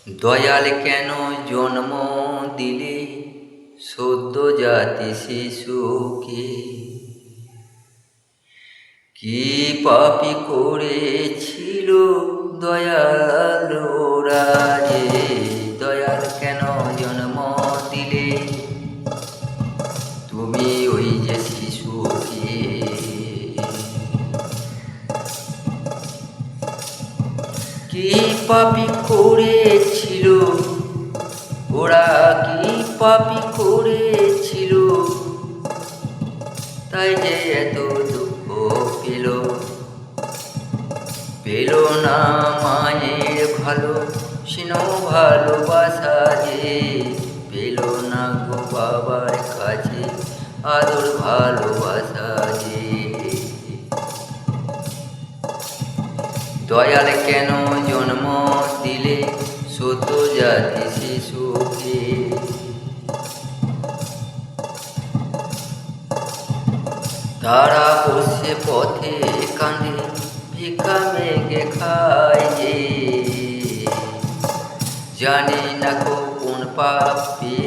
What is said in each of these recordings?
দয়াল কেন জন্ম দিলে সদ্যজাত শিশুকে? কি পাপী করেছিল দয়াল ওরা রে? দয়াল কেন জন্ম দিলে তুমি ওই যে শিশুকে? কি পাপী করেছিল ওরা, কি পাপী করেছিল তাই যে এত দুঃখ পেল? পেল না মায়ের ভালো স্নেহ ভালোবাসা যে, পেল না গো বাবার কাছে আদর ভালোবাসা যে। দয়াল কেন জন্ম দিলে সদ্যজাত শিশুকে? তারা বসে পথে কাঁদে ভিক্ষা মেঘে খায় যে, জানি না কোন পাপে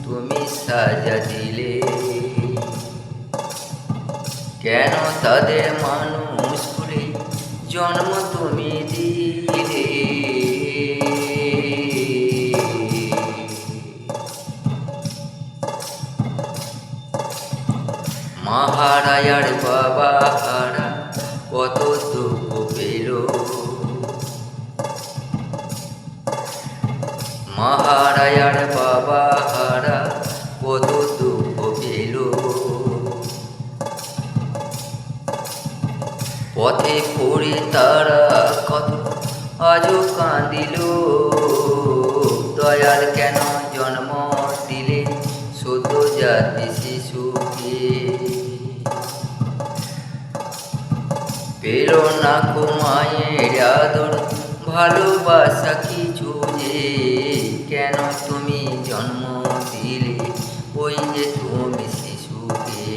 তুমি সাজা দিলে। কেন তাদের মানুষ করে জন্ম তুমি দিলে? মহারায়ার বাবা হারা কত দুঃখ পেল, মহারায়ার বাবা হারা কত দুঃখ পেল। পথে পড়ে তারা কত আজও কাঁদিল। দয়াল কেন জন্ম দিলে সদ্যজাত শিশুকে? পেল না কো মায়ের আদর ভালোবাসা কিছু যে, কেন তুমি জন্ম দিলে ওই যে তুমি শিশুকে?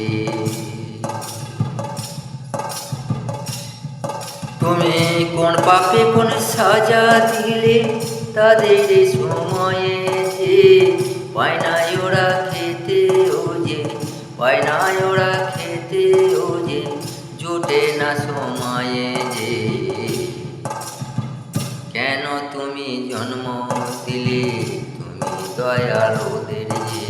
তুমি কোন পাপে কোন সাজা দিলে তাদের সময়ে যে, পায় না ওরা খেতে ও যে, পায় না ওরা খেতে ও যে, জোটে না সময়ে যে। কেন তুমি জন্ম দিলে তুমি দয়াল ওদের যে?